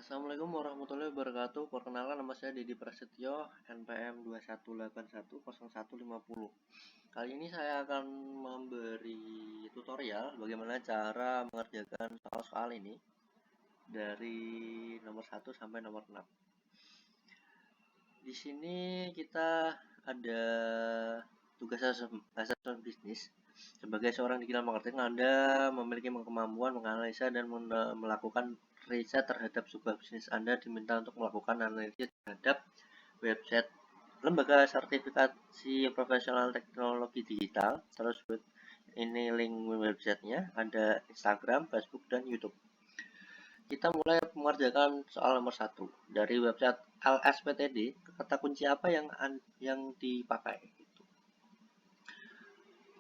Assalamualaikum warahmatullahi wabarakatuh. Perkenalkan, nama saya Dedi Prasetyo, NPM 218810150. Kali ini saya akan memberi tutorial bagaimana cara mengerjakan soal-soal ini dari nomor 1 sampai nomor 6. Di sini kita ada tugas asesmen bisnis. Sebagai seorang digital marketing, Anda memiliki kemampuan menganalisa dan melakukan riset terhadap sebuah bisnis. Anda diminta untuk melakukan analisis terhadap website lembaga sertifikasi profesional teknologi digital. Terus ini link websitenya, ada Instagram, Facebook, dan YouTube. Kita mulai mengerjakan soal nomor 1 dari website LSPTD. Kata kunci apa yang dipakai?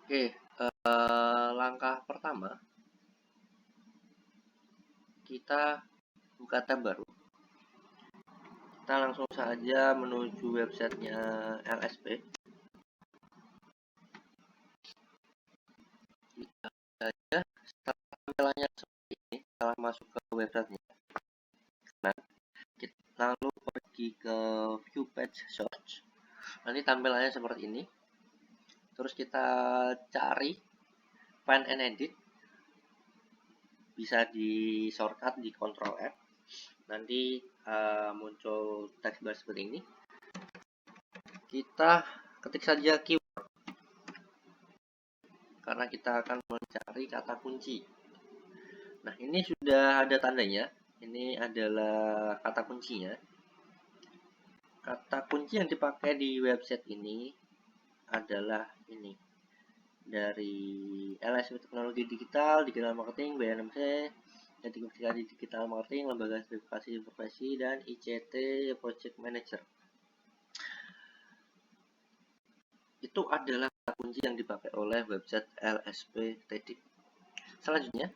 Oke, langkah pertama, kita buka tab baru. Kita langsung saja menuju websitenya LSP. Kita saja tampilannya seperti ini setelah masuk ke websitenya. Nah, kita lalu pergi ke view page search. Nanti tampilannya seperti ini. Terus kita cari find and edit. Bisa di shortcut di Ctrl F. Nanti muncul teks bar seperti ini. Kita ketik saja keyword karena kita akan mencari kata kunci. Nah, ini sudah ada tandanya. Ini adalah kata kuncinya. Kata kunci yang dipakai di website ini adalah ini, dari LSP Teknologi Digital, Digital Marketing, BNMC, Sertifikasi Digital Marketing, Lembaga Sertifikasi Profesi, dan ICT Project Manager. Itu adalah kata kunci yang dipakai oleh website LSPTD. Selanjutnya,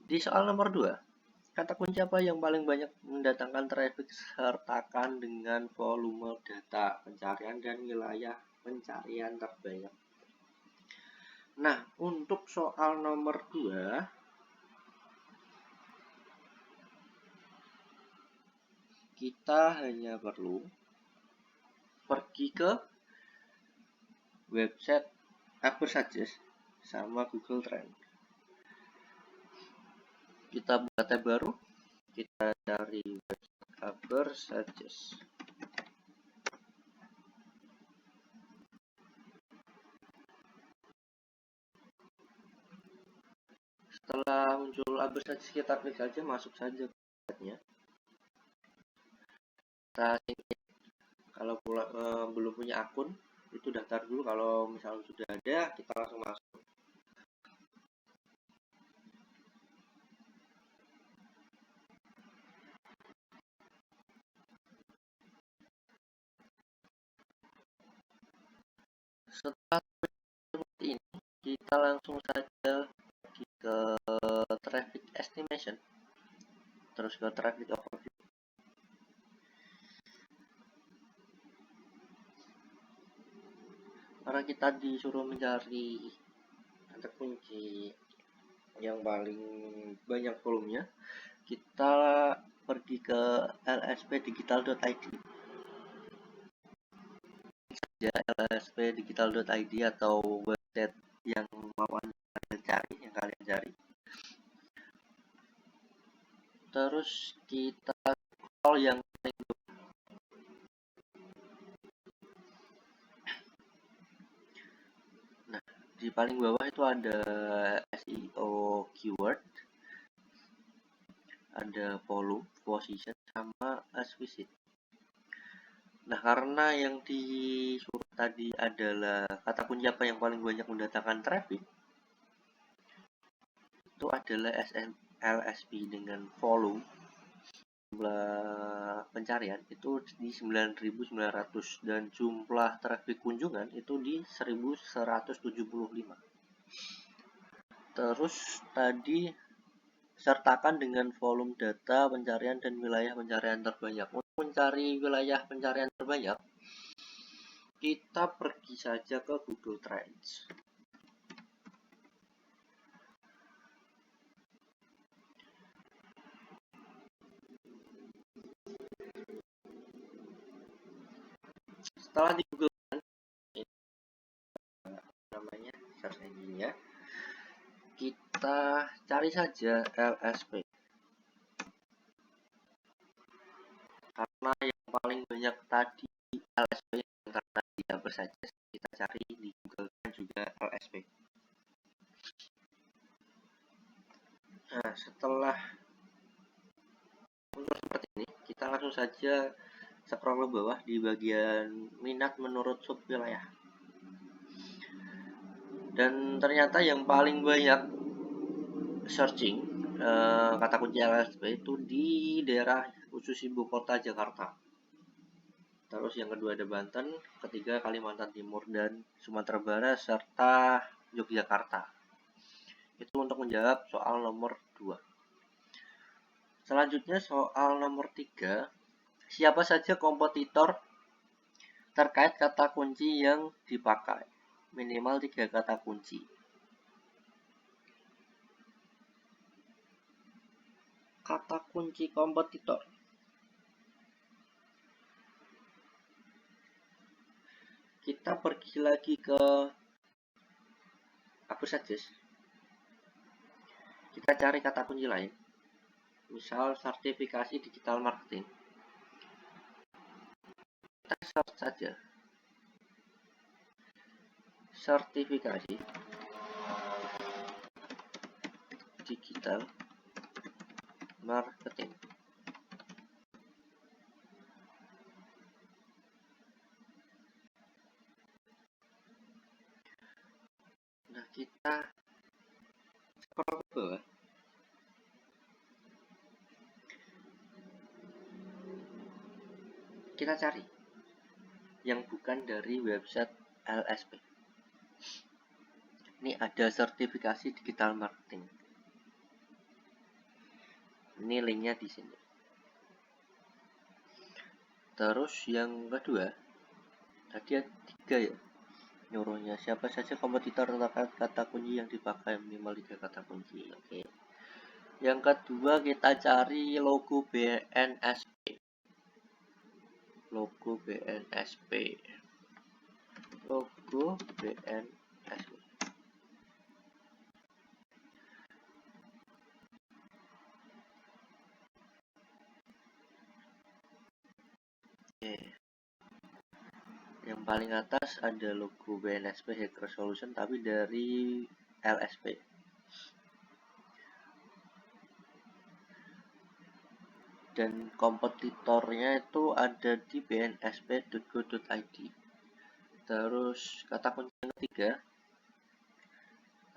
di soal nomor 2, kata kunci apa yang paling banyak mendatangkan traffic sertakan dengan volume data pencarian dan wilayah pencarian terbanyak. Nah, untuk soal nomor 2, kita hanya perlu pergi ke website Ubersuggest sama Google Trend. Kita buka tab baru, kita cari website Ubersuggest. Setelah muncul Ubersuggest, kita klik saja, masuk saja ke websitenya. Kita kalau belum punya akun, itu daftar dulu. Kalau misalnya sudah ada, kita langsung masuk. Setelah seperti ini, kita langsung saja pergi ke traffic estimation, terus ke traffic overview. Karena kita disuruh mencari kata kunci yang paling banyak volumenya, kita pergi ke lspdigital.id. Ya, lspdigital.id atau website yang mau Anda cari, yang kalian cari. Terus kita scroll yang di paling bawah itu ada SEO keyword, ada volume, position, sama as visit. Nah, karena yang disuruh tadi adalah kata kunci apa yang paling banyak mendatangkan traffic, itu adalah LSP dengan volume jumlah pencarian itu di 9.900 dan jumlah traffic kunjungan itu di 1.175. Terus tadi sertakan dengan volume data pencarian dan wilayah pencarian terbanyak. Untuk mencari wilayah pencarian terbanyak, kita pergi saja ke Google Trends. Setelah di Google namanya search engine-nya, kita cari saja LSP. Karena yang paling banyak tadi LSP karena tidak bersaja, kita cari di Google kan juga LSP. Nah, setelah seperti ini, kita langsung saja scroll ke bawah di bagian minat menurut subwilayah. Dan ternyata yang paling banyak searching kata kunci LSP itu di daerah khusus ibu kota Jakarta. Terus yang kedua ada Banten, ketiga Kalimantan Timur dan Sumatera Barat serta Yogyakarta. Itu untuk menjawab soal nomor 2. Selanjutnya soal nomor 3. Siapa saja kompetitor terkait kata kunci yang dipakai? Minimal 3 kata kunci. Kata kunci kompetitor. Kita pergi lagi ke Suggest. Kita cari kata kunci lain. Misal sertifikasi digital marketing. Kita search saja. Sertifikasi digital marketing. Nah, kita scroll ke bawah. Kita cari yang bukan dari website LSP. Ini ada sertifikasi digital marketing. Ini linknya di sini. Terus yang kedua, tadi ada 3 ya nyuruhnya. Siapa saja kompetitor terkait kata kunci yang dipakai, minimal 3 kata kunci. Oke. Yang kedua kita cari logo BNSP. Logo BNSP. Logo BNSP. Oke. Yang paling atas ada logo BNSP Hacker Solution tapi dari LSP. Dan kompetitornya itu ada di bnsp.go.id. Terus kata kunci yang ketiga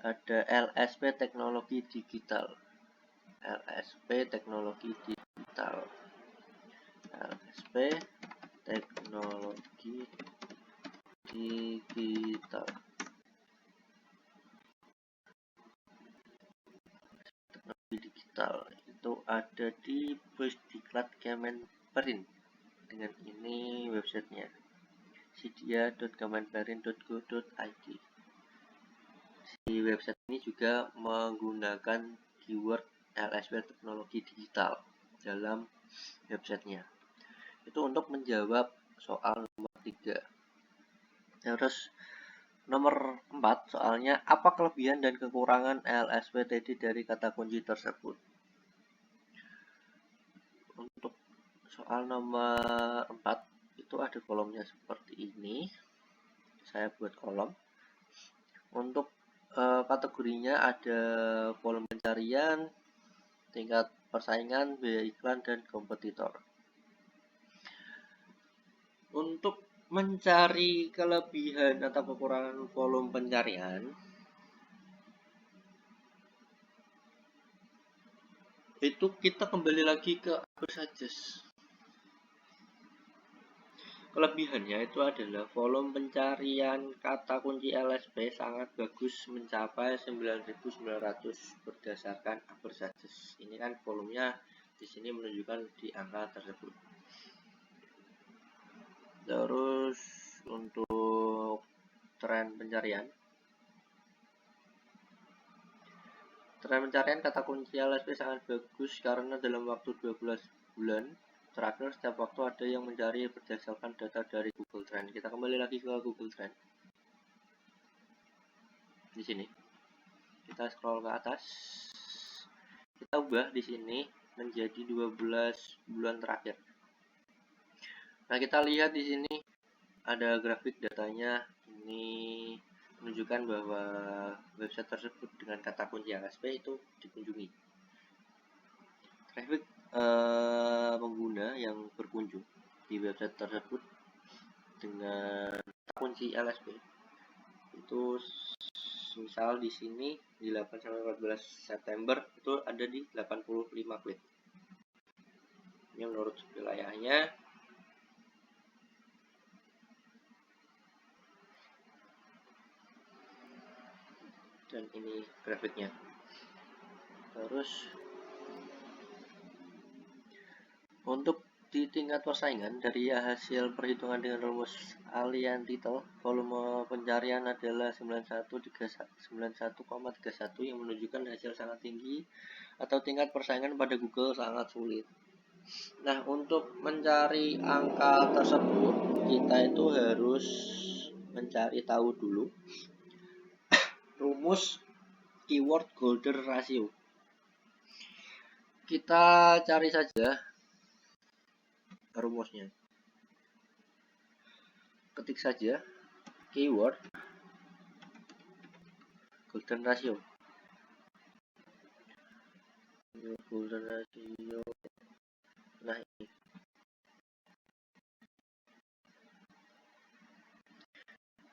ada LSP Teknologi Digital. LSP Teknologi Digital. LSP Teknologi Digital. Teknologi digital itu ada di Pusdiklat Kemenperin. Dengan ini websitenya sidia.kemenperin.go.id. Di website ini juga menggunakan keyword LSP Teknologi Digital dalam websitenya. Itu untuk menjawab soal nomor 3. Terus nomor 4 soalnya, apa kelebihan dan kekurangan LSP tadi dari kata kunci tersebut? Untuk soal nomor 4 itu ada kolomnya seperti ini. Saya buat kolom. Untuk kategorinya ada volume pencarian, tingkat persaingan, biaya iklan, dan kompetitor. Untuk mencari kelebihan atau kekurangan volume pencarian, itu kita kembali lagi ke Suggest. Kelebihannya itu adalah volume pencarian kata kunci LSP sangat bagus, mencapai 9.900 berdasarkan Suggest. Ini kan volumenya di sini menunjukkan di angka tersebut. Terus untuk tren pencarian kata kunci LSP sangat bagus karena dalam waktu 12 bulan terakhir setiap waktu ada yang mencari berdasarkan data dari Google Trend. Kita kembali lagi ke Google Trend. Di sini kita scroll ke atas, kita ubah di sini menjadi 12 bulan terakhir. Nah, kita lihat di sini ada grafik datanya. Ini menunjukkan bahwa website tersebut dengan kata kunci LSP itu dikunjungi. Traffic pengguna yang berkunjung di website tersebut dengan kata kunci LSP itu, misal di sini di 8 sampai 14 September itu ada di 85 klik. Ini menurut wilayahnya. Dan ini grafiknya. Terus untuk di tingkat persaingan dari hasil perhitungan dengan rumus Alien Title, volume pencarian adalah 91,31 yang menunjukkan hasil sangat tinggi atau tingkat persaingan pada Google sangat sulit. Nah, untuk mencari angka tersebut kita itu harus mencari tahu dulu rumus keyword golden ratio. Kita cari saja rumusnya. Ketik saja keyword golden ratio. Golden ratio. Nah, ini.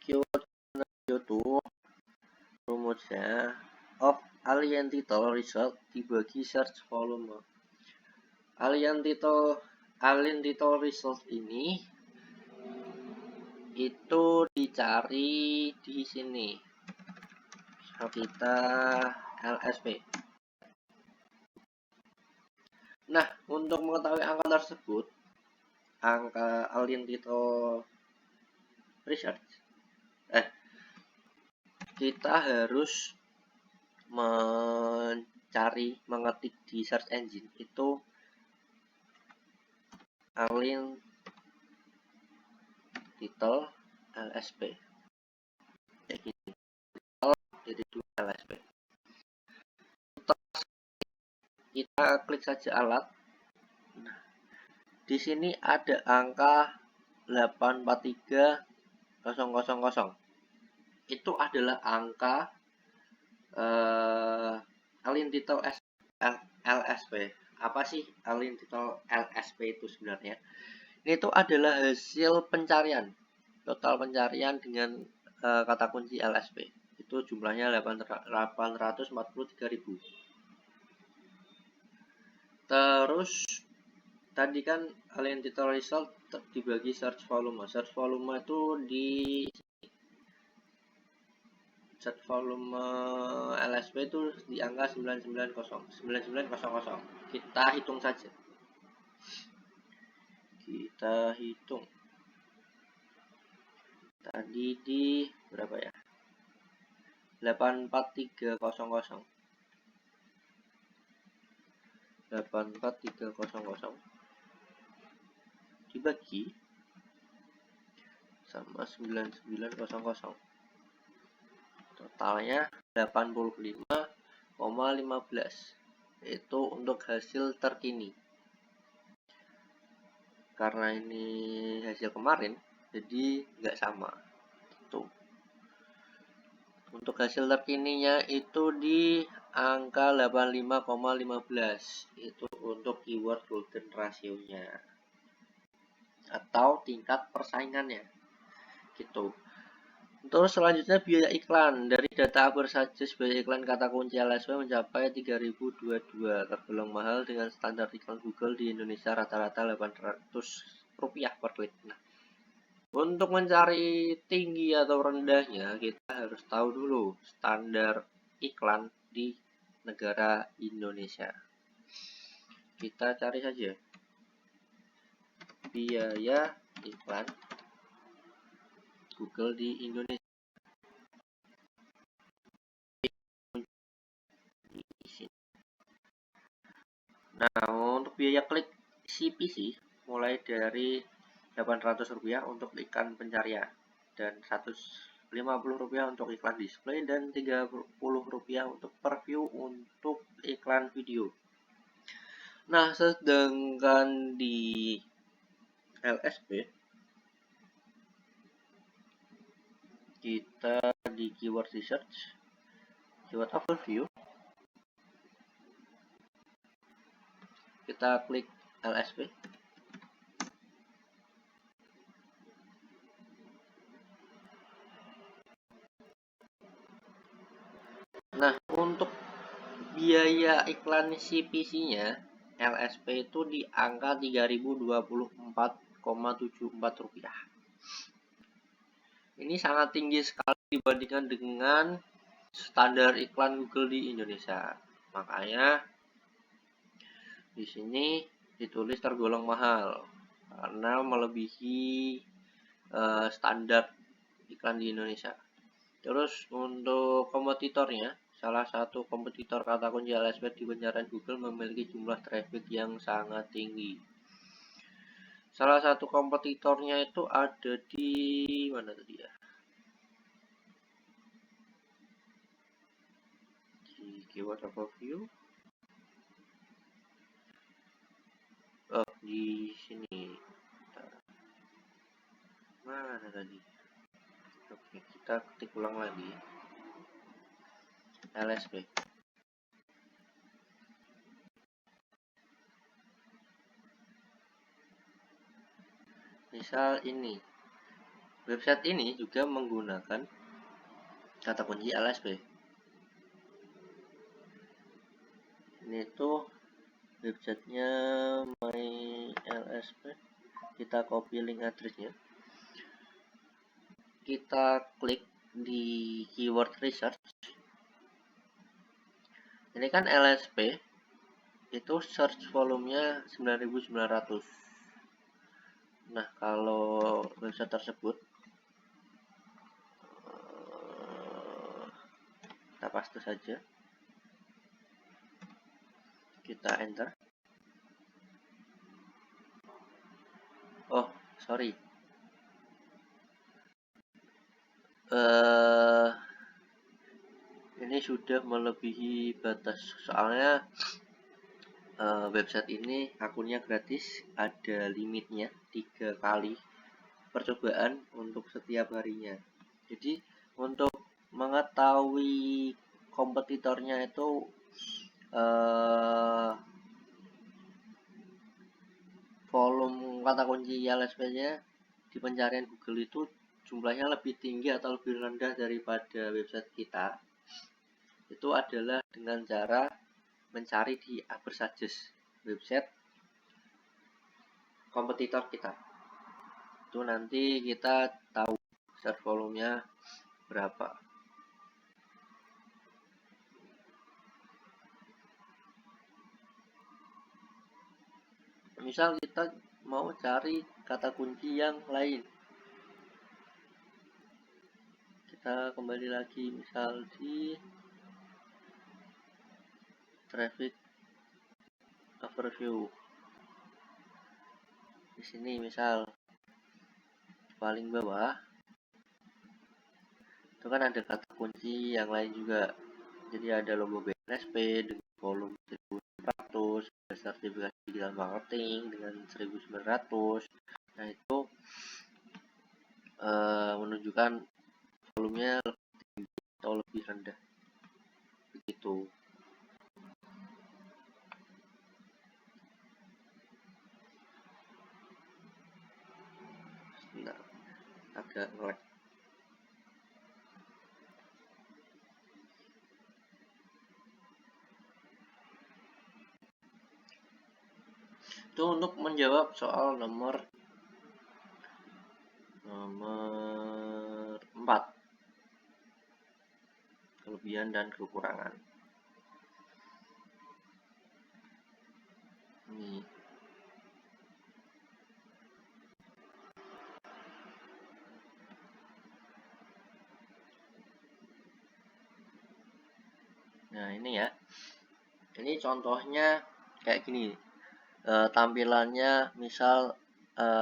Keyword ratio itu rumusnya of alien title result dibagi search volume. Alien title result ini itu dicari di sini. So, kita LSP. Nah, untuk mengetahui angka tersebut, angka alien title research, kita harus mengetik di search engine itu alien title LSP kayak gini, jadi LSP. Kita klik saja alat. Nah, di sini ada angka 843000. Itu adalah angka alien title LSP. Apa sih alien title LSP itu sebenarnya? Ini itu adalah hasil pencarian, total pencarian dengan kata kunci LSP. Itu jumlahnya 843.000. Terus tadi kan alien title result dibagi search volume. Search volume itu di search volume LSP itu di angka 9900. Kita hitung saja. Kita hitung. Tadi di berapa ya? 84300. 84300 dibagi sama 9900. Totalnya 85,15. Itu untuk hasil terkini. Karena ini hasil kemarin, jadi nggak sama. Tuh. Untuk hasil terkininya itu di angka 85,15. Itu untuk keyword golden ratio-nya atau tingkat persaingannya. Gitu. Terus selanjutnya biaya iklan. Dari data Adversages, biaya iklan kata kunci LSP mencapai 3.022, tergolong mahal dengan standar iklan Google di Indonesia rata-rata Rp800 per klik. Nah, untuk mencari tinggi atau rendahnya, kita harus tahu dulu standar iklan di negara Indonesia. Kita cari saja biaya iklan Google di Indonesia. Nah, untuk biaya klik CPC mulai dari Rp800 untuk iklan pencarian dan Rp150 untuk iklan display dan Rp30 untuk per view untuk iklan video. Nah, sedangkan di LSP kita di keyword research, keyword overview, kita klik LSP. Nah, untuk biaya iklan CPC-nya LSP itu di angka Rp3.024,74. Ini sangat tinggi sekali dibandingkan dengan standar iklan Google di Indonesia. Makanya di sini ditulis tergolong mahal karena melebihi standar iklan di Indonesia. Terus untuk kompetitornya, salah satu kompetitor kata kunci LSP di pencarian Google memiliki jumlah traffic yang sangat tinggi. Salah satu kompetitornya itu ada di mana tadi ya? Di keyword overview. Oh, di sini. Mana tadi? Oke, kita ketik ulang lagi. LSP. Misal ini. Website ini juga menggunakan kata kunci LSP. Ini tuh websitenya My LSP. Kita copy link addressnya. Kita klik di keyword research. Ini kan LSP itu search volumenya 9.900. Nah, kalau website tersebut kita paste saja, kita enter. Oh, sorry, ini sudah melebihi batas, soalnya website ini akunnya gratis, ada limitnya 3 kali percobaan untuk setiap harinya. Jadi untuk mengetahui kompetitornya itu volume kata kunci LSP-nya di pencarian Google itu jumlahnya lebih tinggi atau lebih rendah daripada website kita, itu adalah dengan cara mencari di Adversages, website kompetitor kita. Itu nanti kita tahu search volumenya berapa. Misal kita mau cari kata kunci yang lain, kita kembali lagi misal di traffic overview. Di sini misal paling bawah itu kan ada kata kunci yang lain juga. Jadi ada logo BNSP dengan volume 1.400, sertifikasi digital marketing dengan 1.900. Nah, itu menunjukkan volumenya lebih tinggi atau lebih rendah. Begitu. Nah, agak ngelag. Itu untuk menjawab soal nomor 4, kelebihan dan kekurangan. Ini nah, ini ya, ini contohnya kayak gini. tampilannya misal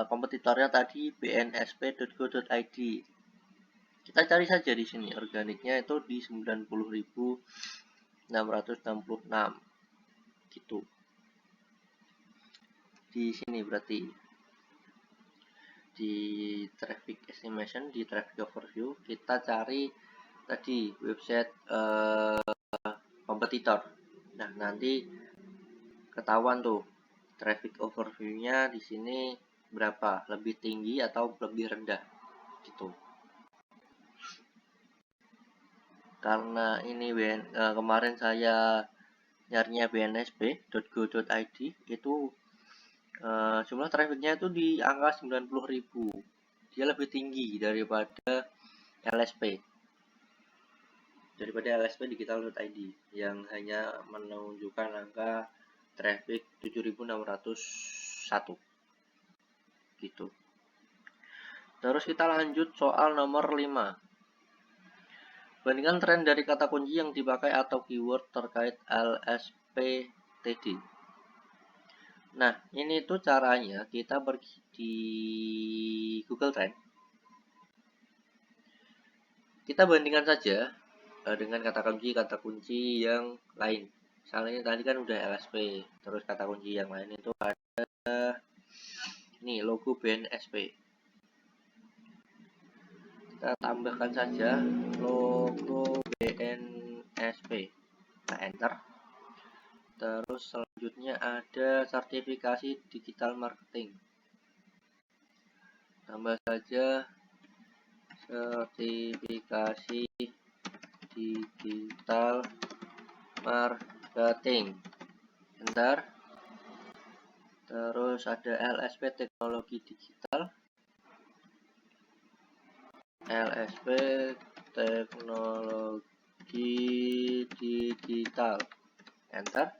kompetitornya tadi bnsp.go.id. Kita cari saja di sini organiknya itu di 90.666 gitu. Di sini berarti di traffic estimation, di traffic overview kita cari tadi website kompetitor. Nah, nanti ketahuan tuh traffic overview-nya di sini berapa, lebih tinggi atau lebih rendah gitu. Karena ini kemarin saya nyarinya bnsp.go.id itu jumlah trafficnya itu di angka 90.000. Dia lebih tinggi daripada LSP. Digital.id yang hanya menunjukkan angka traffic 7.601 gitu. Terus kita lanjut soal nomor 5. Bandingkan tren dari kata kunci yang dipakai atau keyword terkait LSPTD. Nah, ini tuh caranya kita pergi di Google Trend. Kita bandingkan saja dengan kata kunci yang lain. Misalnya ini tadi kan udah LSP, terus kata kunci yang lain itu ada nih logo BNSP. Kita tambahkan saja logo BNSP. Kita enter. Terus selanjutnya ada sertifikasi digital marketing. Tambah saja sertifikasi digital marketing. Enter. Terus ada LSP teknologi digital. LSP teknologi digital. Enter.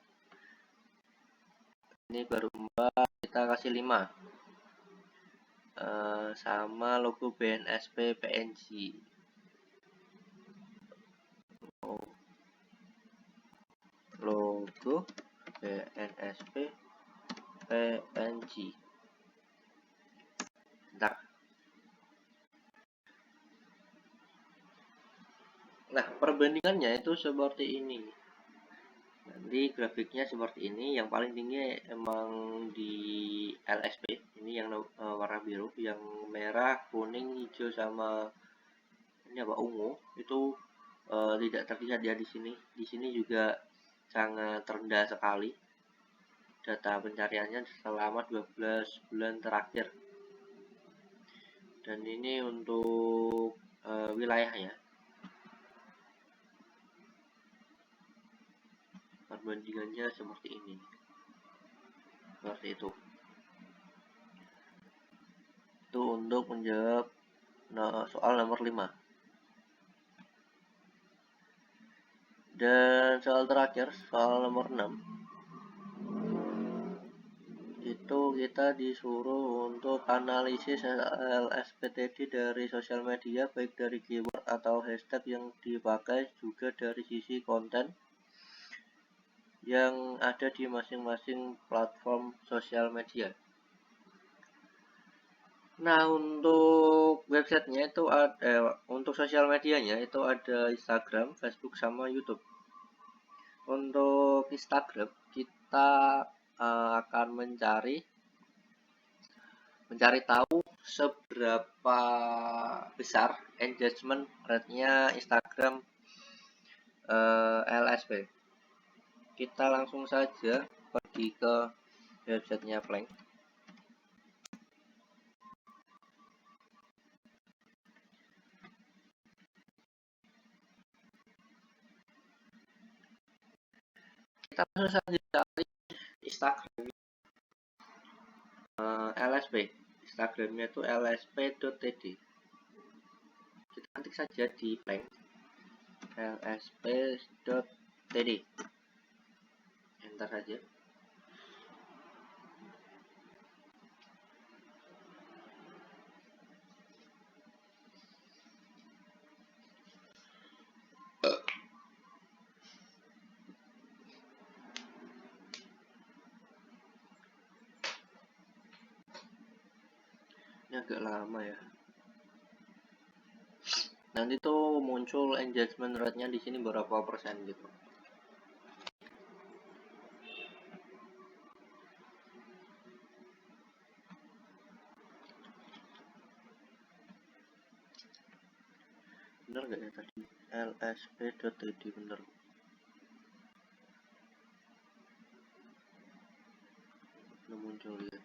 Ini baru 4, kita kasih 5. Sama logo BNSP PNG. Logo BNSP PNG. Nah, perbandingannya itu seperti ini. Nanti grafiknya seperti ini. Yang paling tinggi emang di LSP. Ini yang warna biru, yang merah, kuning, hijau sama ini apa ungu itu tidak terlihat ya di sini. Di sini juga sangat rendah sekali data pencariannya selama 12 bulan terakhir. Dan ini untuk wilayahnya. Perbandingannya seperti ini. Seperti itu. Itu untuk menjawab soal nomor 5. Dan soal terakhir, soal nomor 6. Itu kita disuruh untuk analisis LSPTD dari sosial media, baik dari keyword atau hashtag yang dipakai, juga dari sisi konten yang ada di masing-masing platform sosial media. Nah, untuk websitenya itu ada, untuk sosial medianya itu ada Instagram, Facebook, sama YouTube. Untuk Instagram kita akan mencari tahu seberapa besar engagement rate-nya Instagram LSP. Kita langsung saja pergi ke websitenya Plank. Kita langsung saja cari Instagram LSP. Instagramnya itu lsp.td. Kita ketik saja di Plank lsp.td. Enter saja. agak lama ya. Nanti tuh muncul engagement rate-nya di sini berapa persen gitu. Bener gak ya tadi? lsp.id bener. Belum muncul ya.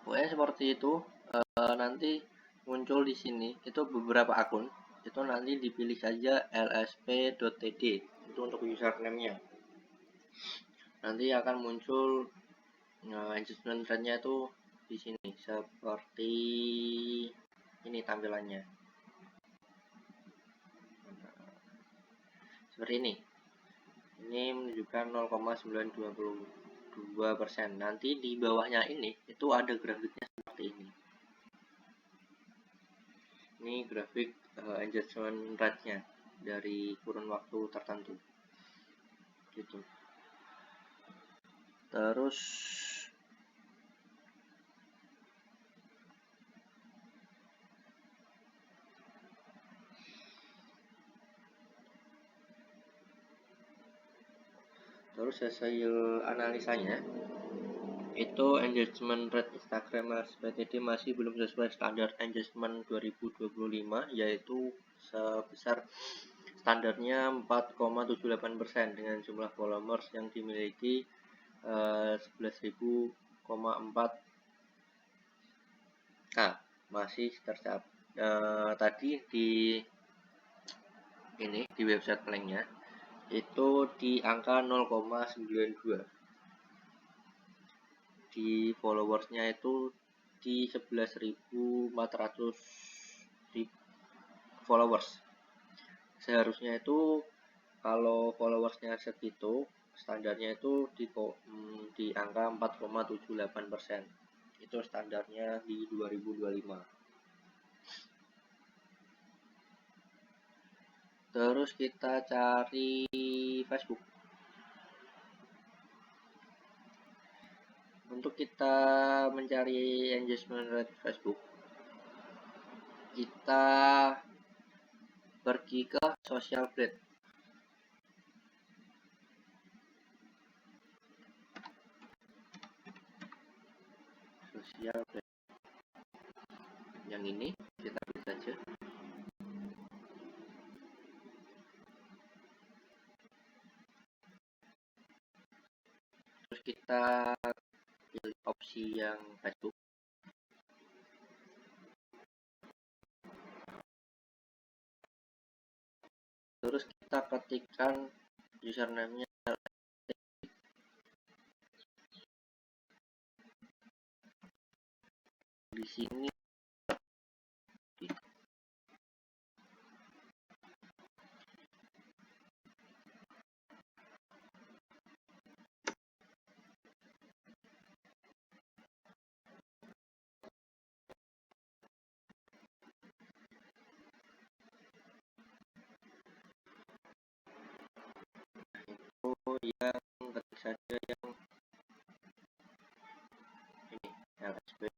Pokoknya seperti itu. Nanti muncul di sini itu beberapa akun, itu nanti dipilih saja lsp.td itu untuk username-nya. Nanti akan muncul engagement rate-nya itu di sini seperti ini tampilannya. Seperti ini. Ini menunjukkan 0,922%. Nanti di bawahnya ini itu ada grafiknya seperti ini. Ini grafik engagement rate-nya dari kurun waktu tertentu. Gitu. Terus hasil analisanya itu engagement rate Instagram SPTD masih belum sesuai standar engagement 2025, yaitu sebesar standarnya 4,78% dengan jumlah followers yang dimiliki 11.000,4 masih tercapai. Tadi di website planknya itu di angka 0,92. Di followersnya itu di 11.400 followers. Seharusnya itu kalau followersnya segitu, standarnya itu di angka 4,78%. Itu standarnya di 2025. Terus kita cari Facebook. Untuk kita mencari engagement rate Facebook, kita pergi ke social blade. Social blade. Yang ini kita klik saja. Terus kita pilih opsi yang Facebook. Terus kita ketikkan username-nya. Di sini yang ketik saja yang ini LSP.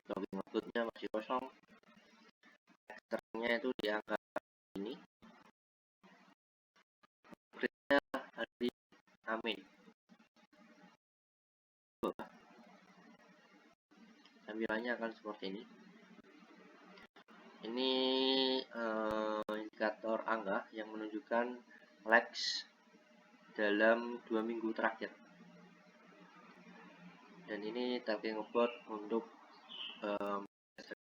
Login maksudnya masih kosong. Teksturnya itu di angka ini. Printnya hari Amin. Tampilannya akan seperti ini. Ini indikator angka yang menunjukkan likes dalam 2 minggu terakhir. Dan ini tagging upload untuk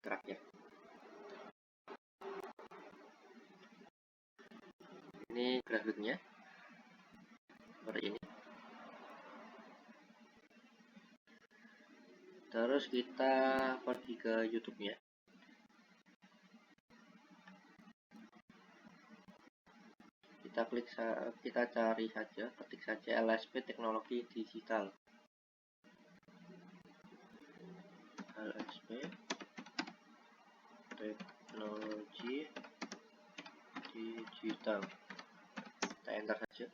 terakhir. Ini grafiknya seperti ini. Terus kita pergi ke YouTube-nya. Kita cari saja, ketik saja LSP Teknologi Digital. LSP Teknologi Digital. Kita enter saja.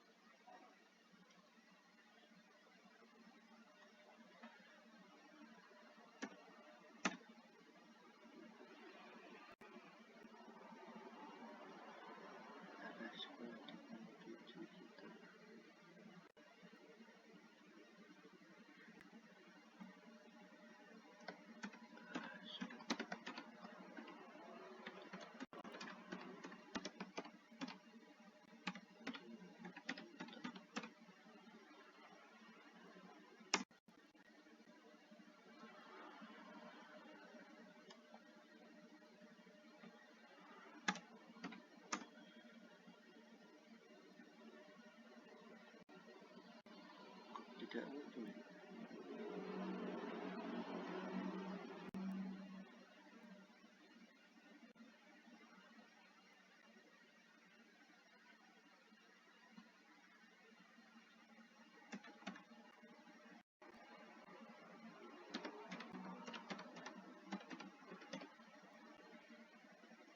Tidak muncul.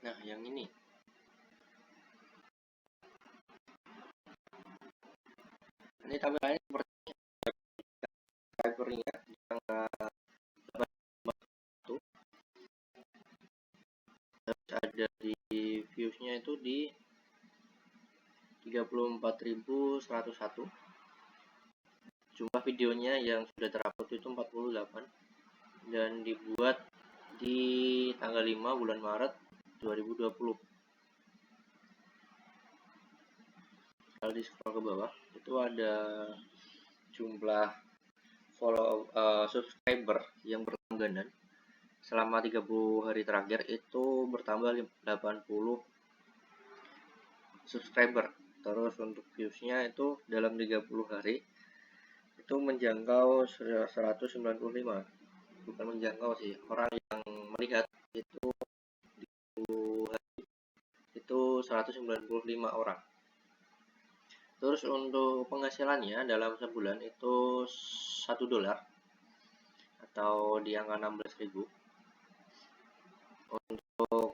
Nah, yang ini. Ini tampilannya seperti subscribernya yang ada di viewsnya itu di 34.101. Jumlah videonya yang sudah terupload itu 48 dan dibuat di tanggal 5 bulan Maret 2020. Kalau di scroll ke bawah itu ada jumlah subscriber yang berlangganan selama 30 hari terakhir itu bertambah 80 subscriber. Terus untuk viewsnya itu dalam 30 hari itu menjangkau 195, bukan menjangkau sih, orang yang melihat itu di 10 hari itu 195 orang. Terus untuk penghasilannya dalam sebulan itu $1 atau di angka 16.000. Untuk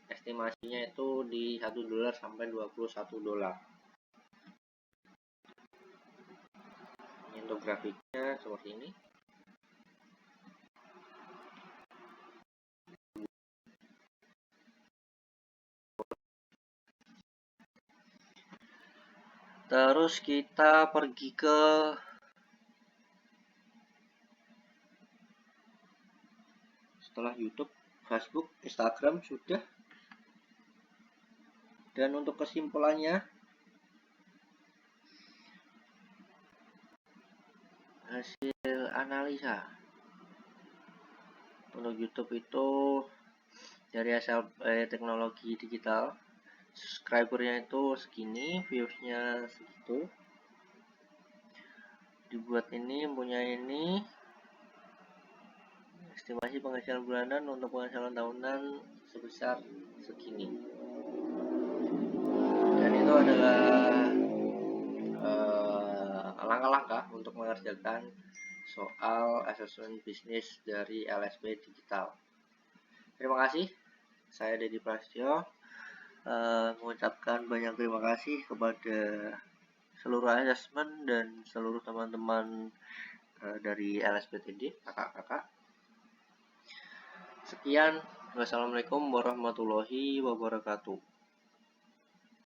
estimasinya itu di $1 sampai $21. Untuk grafiknya seperti ini. Terus kita pergi ke setelah YouTube, Facebook, Instagram sudah. Dan untuk kesimpulannya, hasil analisa untuk YouTube itu dari LSP Teknologi Digital, subscribernya itu segini, viewsnya segitu. Dibuat ini, punya ini. Estimasi penghasilan bulanan untuk penghasilan tahunan sebesar segini. Dan itu adalah langkah-langkah untuk mengerjakan soal assessment bisnis dari LSP Digital. Terima kasih. Saya Dedi Prasetyo mengucapkan banyak terima kasih kepada seluruh assessment dan seluruh teman-teman dari LSPTD, kakak-kakak. Sekian, wassalamualaikum warahmatullahi wabarakatuh.